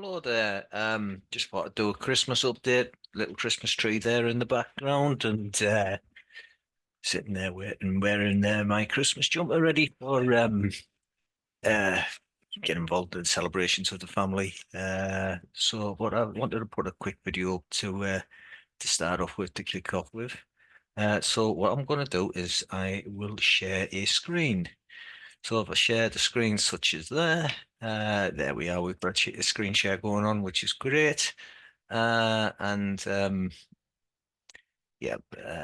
Hello there. Just thought I'd do a Christmas update. Little Christmas tree there in the background, and sitting there waiting, wearing my Christmas jumper, ready for uh, get involved in celebrations with the family. So, what I wanted to put a quick video up to start off with, to kick off with. So, what I'm going to do is I will share a screen. So if I share the screen, such as there we are. We've got a screen share going on, which is great. And yeah,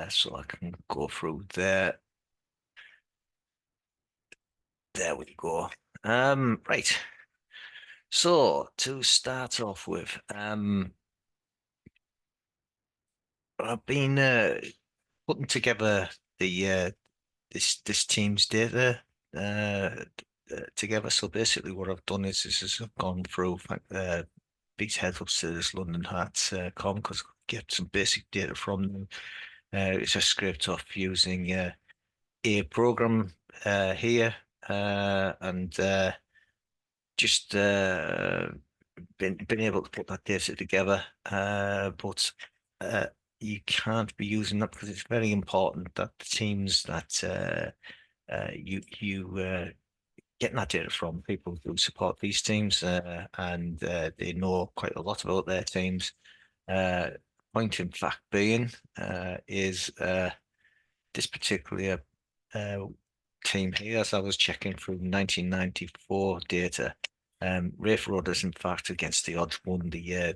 so I can go through there. There we go. Right. So to start off with, I've been putting together the this team's data together. So basically, what I've done is I've gone through big head ups to this London Hearts com because I get some basic data from them. It's a script off using a program here, and just been able to put that data together. But you can't be using that because it's very important that the teams that you getting that data from people who support these teams, and they know quite a lot about their teams. Uh, Point in fact being is this particular uh, team here, as I was checking through 1994 data, Rafe Rovers, in fact, against the odds, won the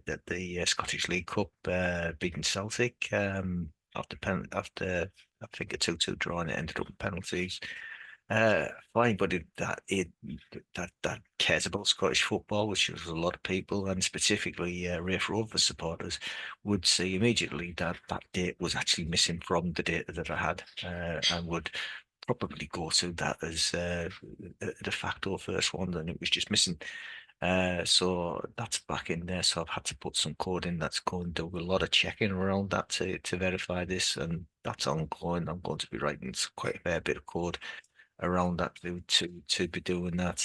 Scottish League Cup, beating Celtic after I think a 2-2 draw, and it ended up in penalties. For anybody that cares about Scottish football, which is a lot of people, and specifically Rafe Rovers supporters, would see immediately that that date was actually missing from the data that I had, and would probably go to that as a de facto first one, and it was just missing. So that's back in there. So I've had to put some code in that's going to do a lot of checking around that to verify this, and that's ongoing. I'm going to be writing quite a fair bit of code around that to be doing that.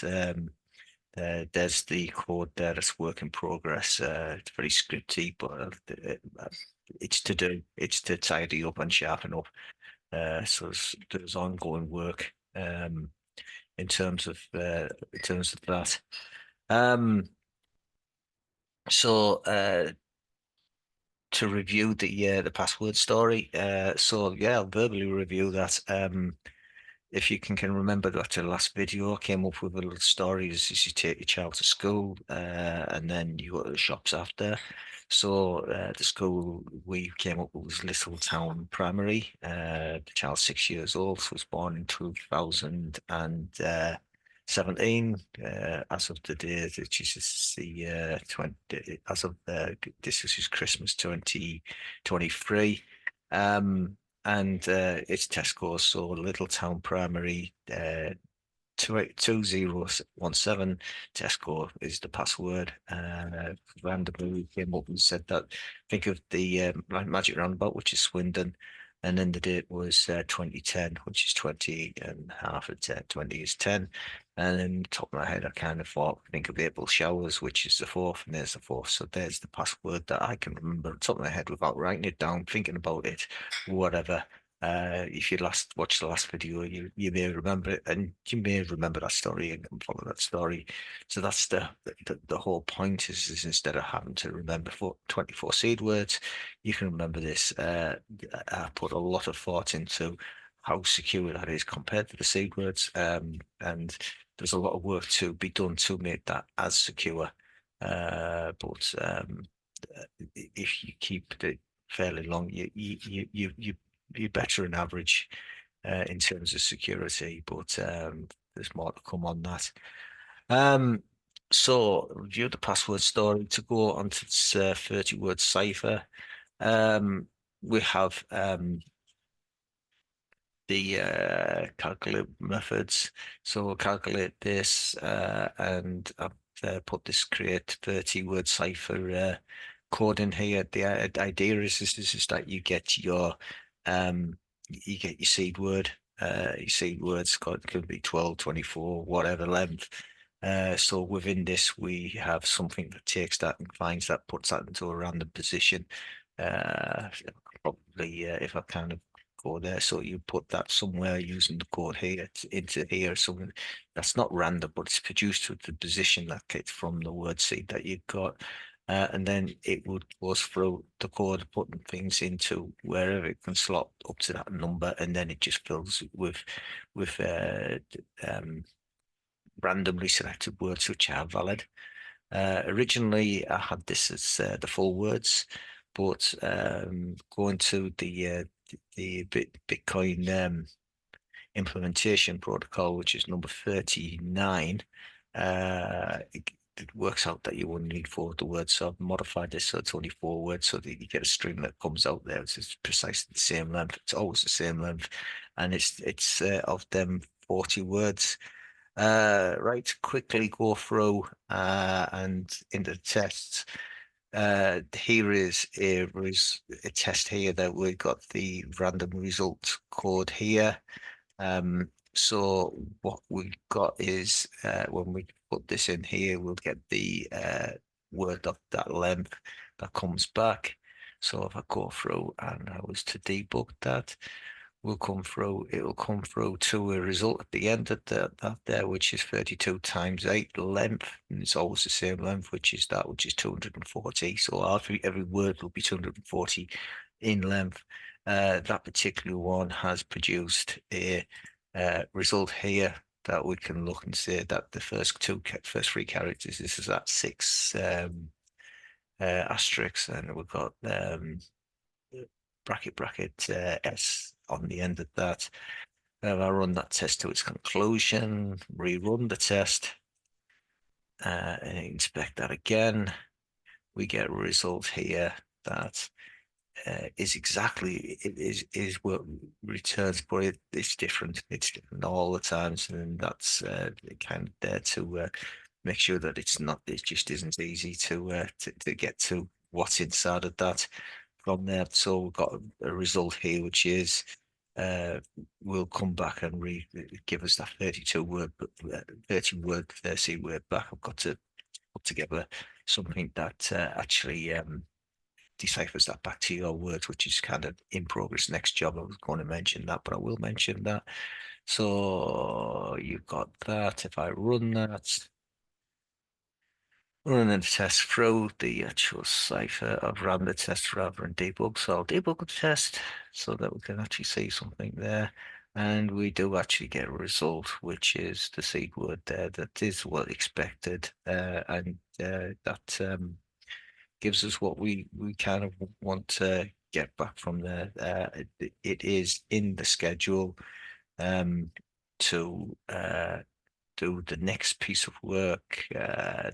There's the code there that's work in progress. It's very scripty, but it's to do. It's to tidy up and sharpen up. So there's ongoing work in terms of that. Um, so to review the password story. So yeah, I'll verbally review that. If you can remember that the last video, I came up with a little story as you take your child to school, and then you go to the shops after. So the school we came up with was Little Town Primary. The child's 6 years old, so was born in 2017. As of the day that this is the 20, as of this is Christmas 2023. And it's Tesco, so Little Town Primary 2017. Tesco is the password. Randomly we came up and said that, think of the Magic Roundabout, which is Swindon, and then the date was 2010, which is 20 and half of 10. 20 is 10. And in the top of my head, I kind of thought, think of April showers, which is the fourth, and there's the fourth. So there's the password that I can remember on top of my head without writing it down, thinking about it, whatever. If you last watched the last video, you may remember it, and you may remember that story and follow that story. So that's the whole point is instead of having to remember 24 seed words, you can remember this. I put a lot of thought into how secure that is compared to the seed words, and there's a lot of work to be done to make that as secure. But if you keep it fairly long, you're better than average in terms of security, but there's more to come on that. Um, so review the password story to go onto this 30-word cipher. We have the calculate methods. So we'll calculate this, and I've put this create 30-word cipher code in here. The idea is that you get your seed word. Your seed words could be 12, 24, whatever length. So within this, we have something that takes that and finds that, puts that into a random position. Probably if I kind of go there, so you put that somewhere using the code here into here. Something that's not random, but it's produced with the position that gets from the word seed that you've got. And then it would goes through the code, putting things into wherever it can slot up to that number, and then it just fills it with randomly selected words which are valid. Originally, I had this as the full words, but going to the Bitcoin implementation protocol, which is number 39, it works out that you only need 4 of the words. So I've modified this so it's only 4 words, so that you get a string that comes out there. It's precisely the same length. It's always the same length, and it's of them 40 words. Right, quickly go through and into the tests. Here is a test here that we've got the random result code here. So what we got is when we put this in here, we'll get the word of that length that comes back. So if I go through and I was to debug that, will come through, it will come through to a result at the end of that there, which is 32 times 8 length, and it's always the same length, which is 240. So every word will be 240 in length. That particular one has produced a result here that we can look and say that the first 3 characters, this is at 6 asterisks, and we've got bracket S on the end of that. If I run that test to its conclusion, rerun the test, and inspect that again, we get a result here that is exactly, it is what returns, but it's different. It's different all the times, and that's kind of there to make sure that it just isn't easy to get to what's inside of that from there. So we've got a result here, which is we'll come back and give us that 32 word, 30 word, 30 word back. I've got to put together something that actually deciphers that back to your words, which is kind of in progress. Next job, I was going to mention that, but I will mention that. So you've got that. If I run that, running the test through the actual cipher, I've run the test rather than debug. So I'll debug the test so that we can actually see something there. And we do actually get a result, which is the seed word there. That is what expected. And that gives us what we kind of want to get back from there. It is in the schedule to do the next piece of work,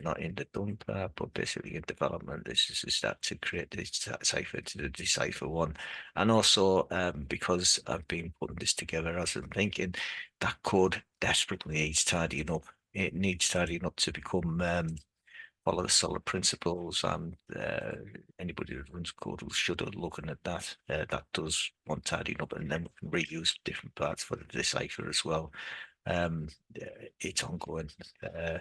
not in the done part, but basically in development. This is that to create the cipher to the decipher one. And also because I've been putting this together as I'm thinking, that code desperately needs tidying up. It needs tidying up to become follow the solid principles, and anybody that runs code should be looking at that. That does want tidying up, and then we can reuse different parts for the decipher as well. Um, it's ongoing. Uh,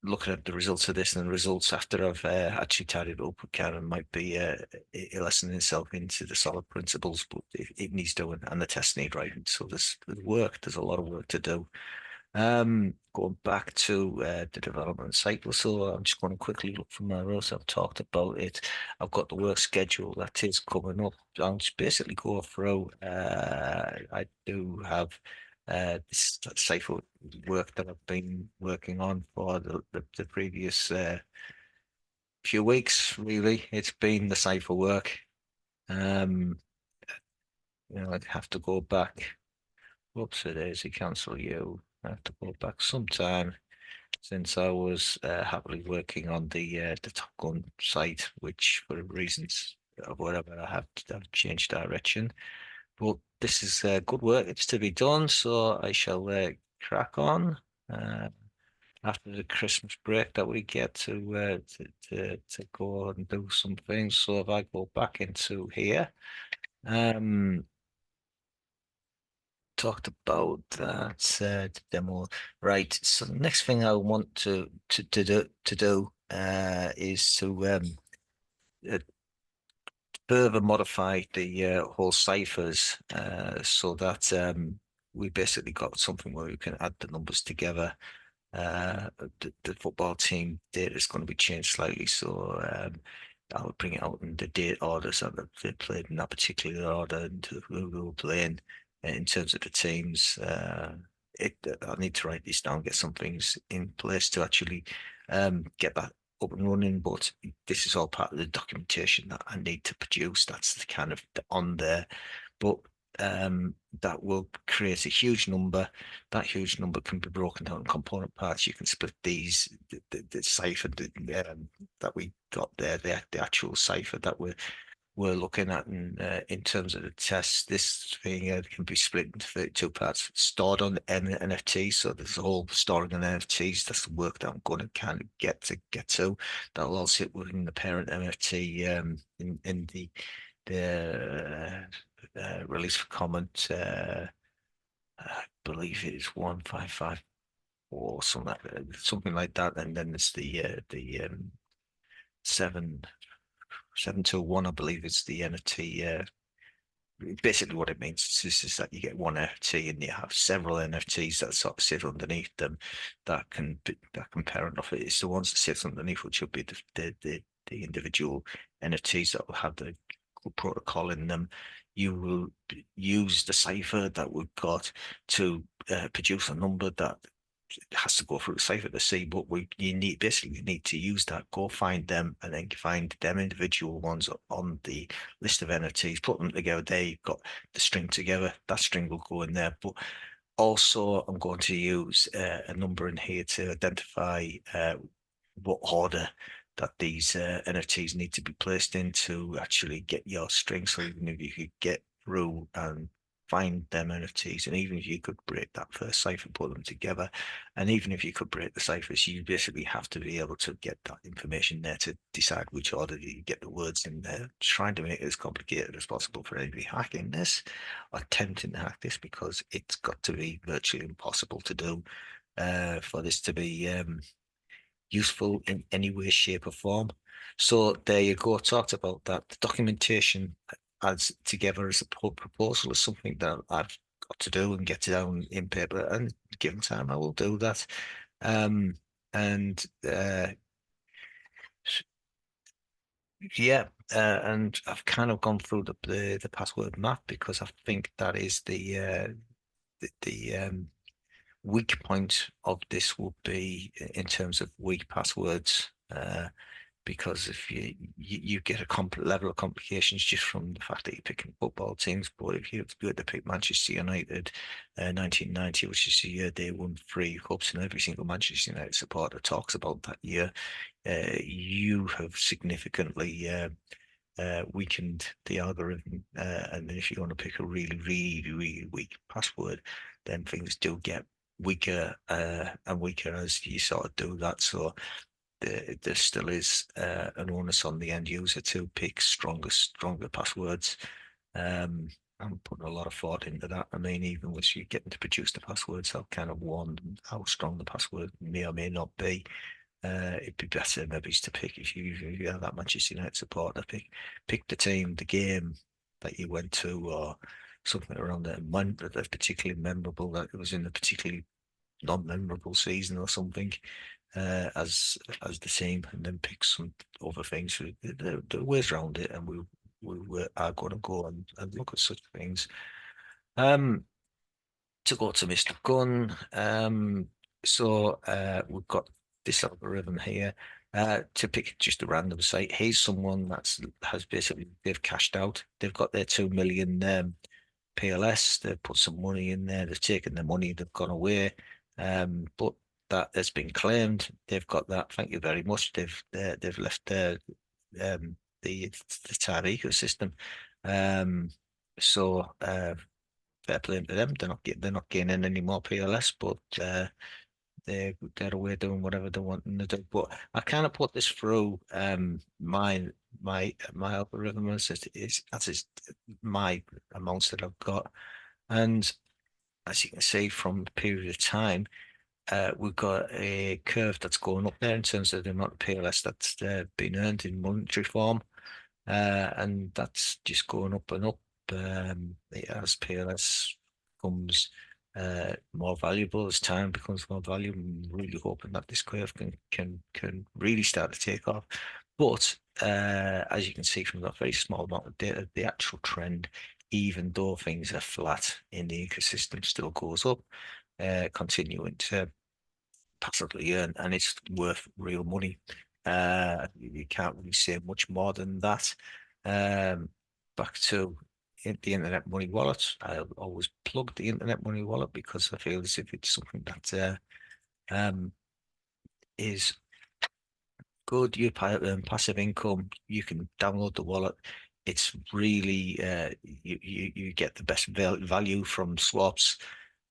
Looking at the results of this and the results after I've actually tidied it up, kind of might be a lesson in itself into the solid principles, but it needs doing, and the tests need writing. So there's a lot of work to do. Going back to the development cycle, so I'm just going to quickly look from my rows. I've talked about it. I've got the work schedule that is coming up. I'll just basically go through. I do have this cipher work that I've been working on for the previous few weeks. Really, it's been the cipher work. Um, I'd have to go back. Whoops, it is. Cancel you. I have to go back sometime since I was happily working on the Top Gun site, which for reasons of whatever I've changed direction. But this is good work. It's to be done, so I shall crack on after the Christmas break that we get to go and do some things. So if I go back into here, um, talked about that demo. Right. So the next thing I want to do is to uh, further modify the whole ciphers so that we basically got something where we can add the numbers together. The football team data is going to be changed slightly, so I'll bring it out in the date orders that they played in that particular order and who we were playing in terms of the teams. I need to write these down, get some things in place to actually get that up and running. But this is all part of the documentation that I need to produce. That's the kind of on there, but that will create a huge number. That huge number can be broken down in component parts. You can split these, the cipher that we got there, the actual cipher that we're looking at in terms of the test. This thing can be split into 32 parts, stored on NFT. So there's a whole storing on NFTs. That's the work that I'm going to kind of get to. That'll all sit within the parent NFT in the release for comment. I believe it is 155 or something like that. And then there's the 721, I believe it's the NFT. Basically, what it means is that you get one NFT and you have several NFTs that sort of sit underneath them that can parent off it. It's the ones that sit underneath, which will be the individual NFTs that will have the protocol in them. You will use the cipher that we've got to produce a number that has to go through the cipher to see, but you need to use that, go find them, and then find them individual ones on the list of NFTs, put them together. There you've got the string together. That string will go in there. But also, I'm going to use a number in here to identify what order that these NFTs need to be placed in to actually get your string. So even if you could get through and find them NFTs, and even if you could break that first cipher, put them together, and even if you could break the ciphers, you basically have to be able to get that information there to decide which order you get the words in there. Trying to make it as complicated as possible for anybody hacking this or attempting to hack this, because it's got to be virtually impossible to do for this to be useful in any way, shape, or form. So there you go. Talked about that. The documentation as together as a proposal is something that I've got to do and get it down in paper. And given time, I will do that. And yeah, and I've kind of gone through the password map because I think that is the weak point of this will be in terms of weak passwords. Because if you get a level of complications just from the fact that you're picking football teams, but if you were to pick Manchester United 1990, which is the year they won 3 cups, and every single Manchester United supporter talks about that year, you have significantly weakened the algorithm. And if you want to pick a really, really, really weak password, then things do get weaker and weaker as you sort of do that. So there still is an onus on the end user to pick stronger passwords. I'm putting a lot of thought into that. I mean, even with you getting to produce the passwords, I've kind of warned how strong the password may or may not be. It'd be better maybe to pick, if you are that Manchester United supporter, pick the team, the game that you went to, or something around that. That's particularly memorable, that it was in a particularly non-memorable season or something, as the team, and then pick some other things. There are ways around it, and we are going to go and look at such things. To go to Mr. Gunn, so we've got this algorithm here. To pick just a random site, here's someone has basically, they've cashed out. They've got their 2 million PLS. They've put some money in there. They've taken the money. They've gone away. But that has been claimed. They've got that. Thank you very much. They've left the time ecosystem. So fair play to them. They're not gaining any more PLS, but they're away doing whatever they want to do. But I kind of put this through my algorithm as my amounts that I've got, and as you can see from the period of time, we've got a curve that's going up there in terms of the amount of PLS that's been earned in monetary form, and that's just going up and up as PLS becomes more valuable, as time becomes more valuable. I'm really hoping that this curve can really start to take off. But as you can see from that very small amount of data, the actual trend, even though things are flat in the ecosystem, still goes up, continuing to passively earn, and it's worth real money. You can't really say much more than that. Back to the Internet Money Wallet. I always plug the Internet Money Wallet because I feel as if it's something that is good. You passive income. You can download the wallet. It's really you get the best value from swaps.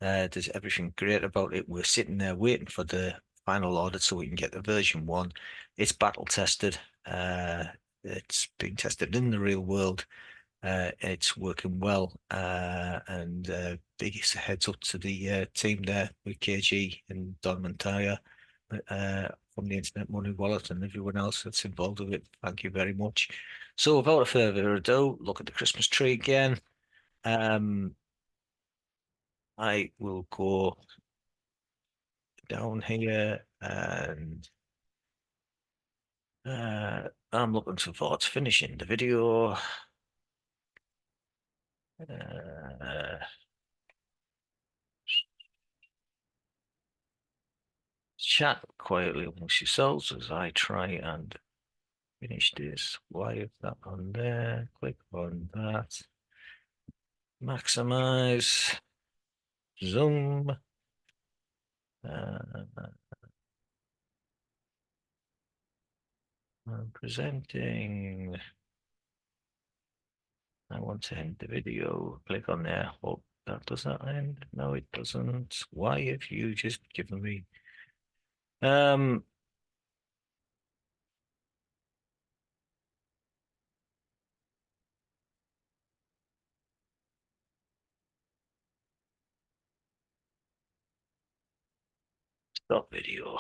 There's everything great about it. We're sitting there waiting for the final audit so we can get the version 1. It's battle tested. It's been tested in the real world. It's working well, and biggest heads up to the team there with KG and Don Montaya from the Internet Money Wallet and everyone else that's involved with it. Thank you very much. So without further ado, look at the Christmas tree again. I will go down here and I'm looking forward to finishing the video. Chat quietly amongst yourselves as I try and finish this. Why is that on there? Click on that. Maximize. Zoom. I'm presenting. I want to end the video. Click on there. Hope that does not end. No, it doesn't. Why have you just given me stop video?